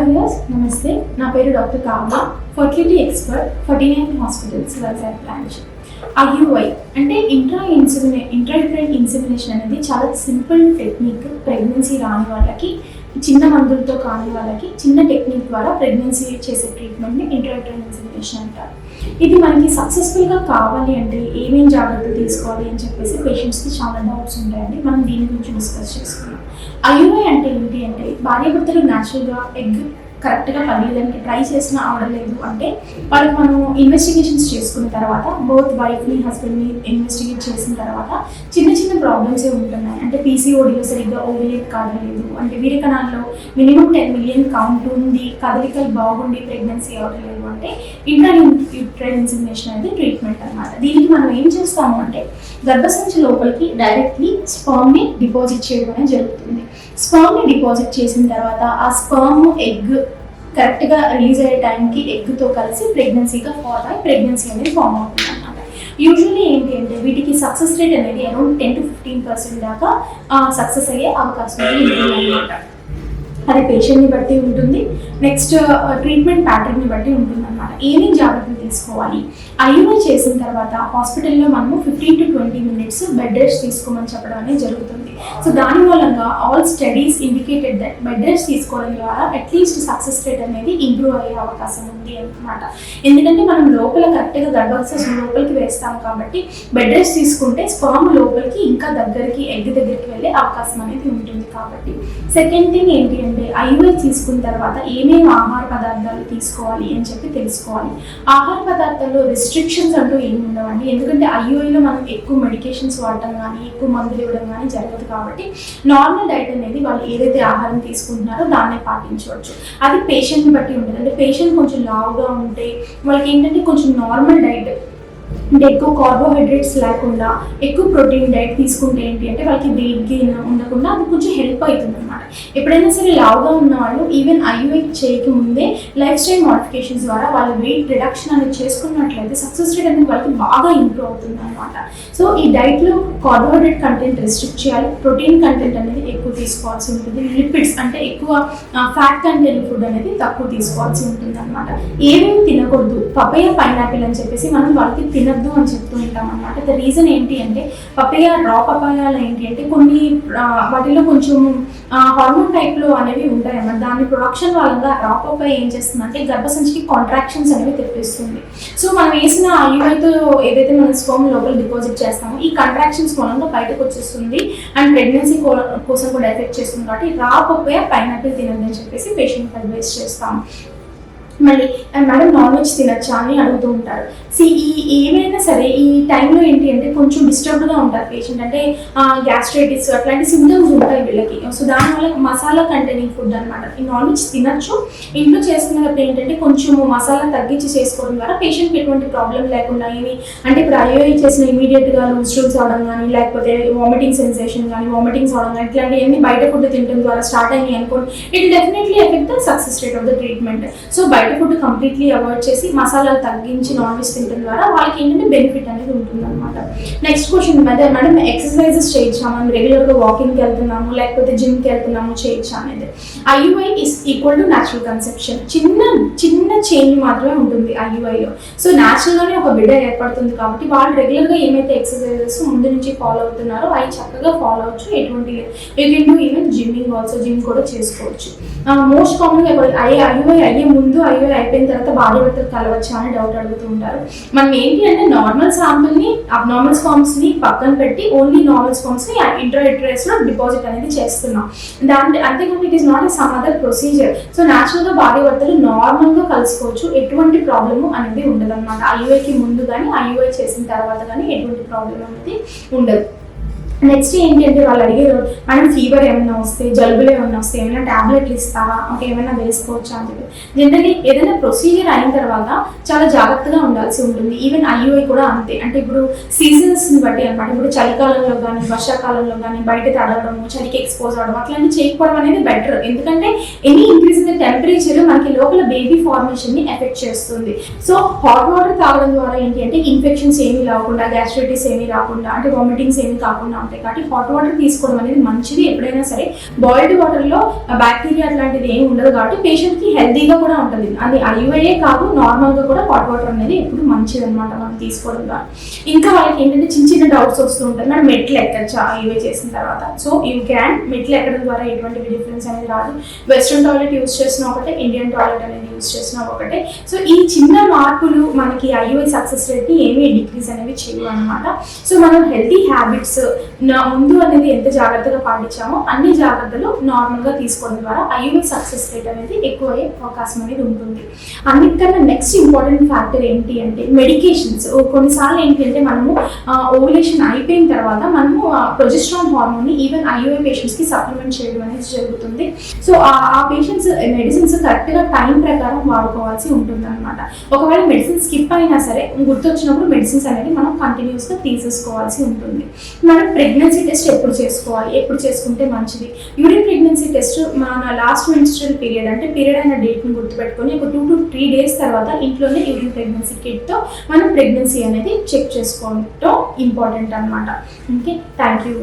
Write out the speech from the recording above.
Viewers నమస్తే. నా పేరు doctor Kavya, fertility expert, 49 hospitals Vizag branch. IUI అంటే ఇంట్రాయూటరైన్ ఇన్సెమినేషన్ అనేది చాలా సింపుల్ టెక్నిక్. ప్రెగ్నెన్సీ రాని వాళ్ళకి, చిన్న మందులతో కాని వాళ్ళకి చిన్న టెక్నిక్ ద్వారా ప్రెగ్నెన్సీ చేసే ట్రీట్మెంట్ని ఇంట్రాయూటరైన్ ఇన్సెమినేషన్ అంటారు. ఇది మనకి సక్సెస్ఫుల్గా కావాలి అంటే ఏమేమి జాగ్రత్తలు తీసుకోవాలి అని చెప్పేసి పేషెంట్స్కి చాలా డౌట్స్ ఉంటాయండి. మనం దీని గురించి డిస్కస్ చేసుకున్నాం. IUI అంటే ఏంటి అంటే భార్యాభర్తలు న్యాచురల్గా ఎగ్ కరెక్ట్గా పనిచేయడానికి ట్రై చేసినా అవడలేదు అంటే వాళ్ళకి మనం ఇన్వెస్టిగేషన్స్ చేసుకున్న తర్వాత బోత్ వైఫ్ని హస్బెండ్ని ఇన్వెస్టిగేట్ చేసిన తర్వాత చిన్న చిన్న ప్రాబ్లమ్సే ఉంటున్నాయి. అంటే PCODలో సరిగ్గా ఓవ్యులేట్ కావలేదు, అంటే వీరకణాల్లో మినిమం 10 మిలియన్ కౌంట్ ఉంది, కదలికలు బాగుండి ప్రెగ్నెన్సీ అవ్వలేదు అంటే ఇంట్రాయూటరైన్ ఇన్సెమినేషన్ అనేది ట్రీట్మెంట్ అన్నమాట. దీనికి మనం ఏం చేస్తాము అంటే గర్భసంచి లోపలికి డైరెక్ట్లీ స్పర్మ్ని డిపాజిట్ చేయడం అనేది జరుగుతుంది. స్పర్మ్ని డిపాజిట్ చేసిన తర్వాత ఆ స్పర్మ్ ఎగ్ కరెక్ట్గా రిలీజ్ అయ్యే టైంకి ఎగ్తో కలిసి ప్రెగ్నెన్సీగా ఫార్మ్ అయ్యి ప్రెగ్నెన్సీ అనేది ఫార్మ్ అవుతుంది అన్నమాట. యూజువల్లీ ఏంటి అంటే వీటికి సక్సెస్ రేట్ అనేది అరౌండ్ 10 to 15% దాకా సక్సెస్ అయ్యే అవకాశం ఉంటుంది అన్నమాట. అది పేషెంట్ని బట్టి ఉంటుంది, నెక్స్ట్ ట్రీట్మెంట్ ప్యాటర్న్ని బట్టి ఉంటుంది అన్నమాట. ఏమేమి జాగ్రత్తలు తీసుకోవాలి? IUI చేసిన తర్వాత హాస్పిటల్లో మనము 15 to 20 minutes బెడ్ రెస్ట్ తీసుకోమని చెప్పడం అనేది జరుగుతుంది. సో దాని మూలంగా all studies indicated that bed rest తీసుకోవడం ద్వారా అట్లీస్ట్ సక్సెస్ రేట్ అనేది ఇంప్రూవ్ అయ్యే అవకాశం ఉంది అన్నమాట. ఎందుకంటే మనం లోపల కరెక్ట్గా గర్భాశయం లోపలికి వేస్తాం కాబట్టి బెడ్ రెస్ట్ తీసుకుంటే స్పర్మ్ లోపలికి ఇంకా దగ్గరికి ఎగ్ దగ్గరికి వెళ్ళే అవకాశం అనేది ఉంటుంది కాబట్టి. సెకండ్ థింగ్ ఏంటి అంటే IUI తీసుకున్న తర్వాత ఏమేమి ఆహార పదార్థాలు తీసుకోవాలి అని చెప్పి తెలుసుకోవాలి. ఆహార పదార్థాల్లో రిస్ట్రిక్షన్స్ అంటూ ఏమి ఉండవండి, ఎందుకంటే IUIలో మనం ఎక్కువ మెడికేషన్స్ వాడటం కానీ ఎక్కువ మందులు ఇవ్వడం కానీ జరగదు కాబట్టి నార్మల్ డైట్ అనేది వాళ్ళు ఏదైతే ఆహారం తీసుకుంటున్నారో దాన్నే పాటించవచ్చు. అది పేషెంట్ని బట్టి ఉంటుంది. అంటే పేషెంట్ కొంచెం లావుగా ఉంటే వాళ్ళకి ఏంటంటే కొంచెం నార్మల్ డైట్ అంటే ఎక్కువ కార్బోహైడ్రేట్స్ లేకుండా ఎక్కువ ప్రోటీన్ డైట్ తీసుకుంటే ఏంటి అంటే వాళ్ళకి వెయిట్ గెయిన్ ఉండకుండా అది కొంచెం హెల్ప్ అవుతుంది అనమాట. ఎప్పుడైనా సరే లావుగా ఉన్న వాళ్ళు ఈవెన్ IUI చేయకముందే లైఫ్ స్టైల్ మోడిఫికేషన్స్ ద్వారా వాళ్ళ వెయిట్ రిడక్షన్ అనేది చేసుకున్నట్లయితే సక్సెస్ రేట్ అనేది వాళ్ళకి బాగా ఇంప్రూవ్ అవుతుంది అనమాట. సో ఈ డైట్లో కార్బోహైడ్రేట్ కంటెంట్ రెస్ట్రిక్ట్ చేయాలి, ప్రోటీన్ కంటెంట్ అనేది ఎక్కువ తీసుకోవాల్సి ఉంటుంది, లిపిడ్స్ అంటే ఎక్కువ ఫ్యాట్ కంటెంట్ ఫుడ్ అనేది తక్కువ తీసుకోవాల్సి ఉంటుంది అనమాట. ఏమేమి తినకూడదు? పపయ, పైనాపిల్ అని చెప్పేసి మనం వాళ్ళకి తినద్దు అని చెప్తూ ఉంటాం అనమాట. ద రీజన్ ఏంటి అంటే రా పపాయాలు ఏంటి అంటే కొన్ని వాటిలో కొంచెం హార్మోన్ టైప్లో అనేవి ఉంటాయి అన్నమాట. దాని ప్రొడక్షన్ వల్ల రా పపాయ ఏం చేస్తుందంటే గర్భసంచికి కాంట్రాక్షన్స్ అనేవి తెప్పిస్తుంది. సో మనం వేసిన IUIతో ఏదైతే మనం స్పర్మ్ లోపల డిపాజిట్ చేస్తామో ఈ కాంట్రాక్షన్స్ మూలంగా బయటకు వచ్చేస్తుంది అండ్ ప్రెగ్నెన్సీ కోసం కూడా ఎఫెక్ట్ చేస్తుంది. కాబట్టి రా పపాయ, పైనాపిల్ తినదని చెప్పేసి పేషెంట్కి అడ్వైస్ చేస్తాము. మళ్ళీ మేడం నాన్ వెజ్ తినచ్చా అని అడుగుతూ ఉంటారు. ఏమైనా సరే ఈ టైంలో ఏంటి అంటే కొంచెం డిస్టర్బ్డ్గా ఉంటారు పేషెంట్, అంటే గ్యాస్ట్రైటిస్ అట్లాంటి సిమ్టమ్స్ ఉంటాయి వీళ్ళకి. సో దానివల్ల మసాలా కంటైనింగ్ ఫుడ్ అనమాట. ఈ నాన్ వెజ్ తినచ్చు, ఇంట్లో చేసుకున్నప్పుడు ఏంటంటే కొంచెం మసాలా తగ్గించి చేసుకోవడం ద్వారా పేషెంట్కి ఎటువంటి ప్రాబ్లం లేకుండా ఏమి అంటే ఇప్పుడు IUI చేసిన ఇమీడియట్గా లూజ్ స్టూల్స్ అవడం కానీ లేకపోతే వామిటింగ్ సెన్సేషన్ కానీ వామిటింగ్స్ అవడం కానీ ఇట్లాంటివన్నీ బయట ఫుడ్ తినడం ద్వారా స్టార్ట్ అయ్యి అనుకోండి, it definitely effect the success rate of the treatment. So బయట ఫుడ్ కంప్లీట్లీ అవాయిడ్ చేసి మసాలాలు తగ్గించి నాన్ వెజ్ తినడం ద్వారా వాళ్ళకి ఏంటంటే బెనిఫిట్ అనేది ఉంటుంది అనమాట. నెక్స్ట్ క్వశ్చన్ మేడం ఎక్సర్సైజెస్ చేయొచ్చా, మనం రెగ్యులర్గా వాకింగ్కి వెళ్తున్నాము లేకపోతే జిమ్కి వెళ్తున్నాము చేయొచ్చా అనేది. IUI is equal to natural conception. చిన్న చేంజ్ మాత్రమే ఉంటుంది IUIలో. సో న్యాచురల్గానే ఒక బిడ్డ ఏర్పడుతుంది కాబట్టి వాళ్ళు రెగ్యులర్గా ఏమైతే ఎక్సర్సైజెస్ ముందు నుంచి ఫాలో అవుతున్నారో అవి చక్కగా ఫాలో అవచ్చు. ఎటువంటి you can do even gymming also, gym కూడా చేసుకోవచ్చు. మోస్ట్ కామన్గా IUI అయ్యే ముందు IUI అయిపోయిన తర్వాత భార్యాభర్తలు కలవచ్చా అని డౌట్ అడుగుతూ ఉంటారు. మనం ఏంటి అంటే నార్మల్ శాంపుల్ని అబ్నార్మల్ స్పర్మ్స్ని పక్కన పెట్టి ఓన్లీ నార్మల్ స్పర్మ్స్ని ఇంట్రాయూటరైన్స్లో డిపాజిట్ అనేది చేస్తున్నాం. అంతేకాని it is not a some other procedure. So న్యాచురల్గా భార్యాభర్తలు నార్మల్గా కలుసుకోవచ్చు, ఎటువంటి ప్రాబ్లము అనేది ఉండదు అనమాట. IUIకి ముందు కానీ IUI చేసిన తర్వాత కానీ ఎటువంటి ప్రాబ్లం అనేది ఉండదు. నెక్స్ట్ ఏంటి అంటే వాళ్ళు అడిగారు మనం ఫీవర్ ఏమైనా వస్తే, జలుబులు ఏమైనా వస్తే ఏమైనా ట్యాబ్లెట్లు ఇస్తావా, అంటే ఏమైనా వేసుకోవచ్చా అని చెప్పి. జనరల్లీ ఏదైనా ప్రొసీజర్ అయిన తర్వాత చాలా జాగ్రత్తగా ఉండాల్సి ఉంటుంది. ఈవెన్ IUI కూడా అంతే. అంటే ఇప్పుడు సీజన్స్ని బట్టి అనమాట. ఇప్పుడు చలికాలంలో కానీ వర్షాకాలంలో కానీ బయట తడవడము, చలికి ఎక్స్పోజ్ అవ్వడం అట్లాంటివి చేయకపోవడం అనేది బెటర్. ఎందుకంటే any increase in the temperature మనకి లోపల బేబీ ఫార్మేషన్ని ఎఫెక్ట్ చేస్తుంది. సో హాట్ వాటర్ తాగడం ద్వారా ఏంటి అంటే ఇన్ఫెక్షన్స్ ఏమీ రాకుండా, గ్యాస్ట్రైటిస్ ఏమీ రాకుండా, అంటే వామిటింగ్స్ ఏమీ కాకుండా ఉంటాయి. కాబట్టి హాట్ వాటర్ తీసుకోవడం అనేది మంచిది. ఎప్పుడైనా సరే బాయిల్డ్ వాటర్లో బ్యాక్టీరియా అట్లాంటిది ఏమి ఉండదు కాబట్టి పేషెంట్కి హెల్తీగా కూడా ఉంటుంది. అది ఐయుఐఏ కాదు, నార్మల్గా కూడా హాట్ వాటర్ అనేది ఎప్పుడు మంచిది అనమాట మనం తీసుకోవడం ద్వారా. ఇంకా వాళ్ళకి ఏంటంటే చిన్న చిన్న డౌట్స్ వస్తూ ఉంటాయి, మనం మెట్లు ఎక్కచ్చా ఐయుఐ చేసిన తర్వాత. సో యూ క్యాన్, మెట్లు ఎక్కడం ద్వారా ఎటువంటి డిఫరెన్స్ అనేది రాదు. వెస్ట్రన్ టాయిలెట్ యూజ్ చేసిన ఒకటే, ఇండియన్ టాయిలెట్ అనేది యూజ్ చేసిన ఒకటే. సో ఈ చిన్న మార్పులు మనకి ఐయుఐ సక్సెస్ రేట్ని ఏమీ డిక్రీజ్ అనేవి చేయవు అనమాట. సో మనం హెల్తీ హ్యాబిట్స్ ముందు అనేది ఎంత జాగ్రత్తగా పాటించామో అన్ని జాగ్రత్తలు నార్మల్గా తీసుకోవడం ద్వారా ఐయుఐ సక్సెస్ రేట్ అనేది ఎక్కువ అయ్యే అవకాశం అనేది ఉంటుంది. అన్నిటికన్నా నెక్స్ట్ ఇంపార్టెంట్ ఫ్యాక్టర్ ఏంటి అంటే మెడికేషన్స్. కొన్నిసార్లు ఏంటి అంటే మనము ఓవులేషన్ అయిపోయిన తర్వాత మనము ప్రొజెస్ట్రాన్ హార్మోన్ని ఈవెన్ ఐయుఐ పేషెంట్స్కి సప్లిమెంట్ చేయడం అనేది జరుగుతుంది. సో ఆ పేషెంట్స్ మెడిసిన్స్ కరెక్ట్గా టైం ప్రకారం వాడుకోవాల్సి ఉంటుంది అనమాట. ఒకవేళ మెడిసిన్ స్కిప్ అయినా సరే గుర్తొచ్చినప్పుడు మెడిసిన్స్ అనేది మనం కంటిన్యూస్గా తీసేసుకోవాల్సి ఉంటుంది. మనం ప్రెగ్నెన్సీ టెస్ట్ ఎప్పుడు చేసుకోవాలి, ఎప్పుడు చేసుకుంటే మంచిది? యూరిన్ ప్రెగ్నెన్సీ టెస్ట్ మన లాస్ట్ మెన్స్ట్రల్ పీరియడ్ అంటే పీరియడ్ అయిన డేట్ని గుర్తుపెట్టుకొని ఒక 2 to 3 days తర్వాత ఇంట్లోనే యూరిన్ ప్రెగ్నెన్సీ కిట్తో మనం ప్రెగ్నెన్సీ అనేది చెక్ చేసుకోవడం ఇంపార్టెంట్ అనమాట. Okay, thank you.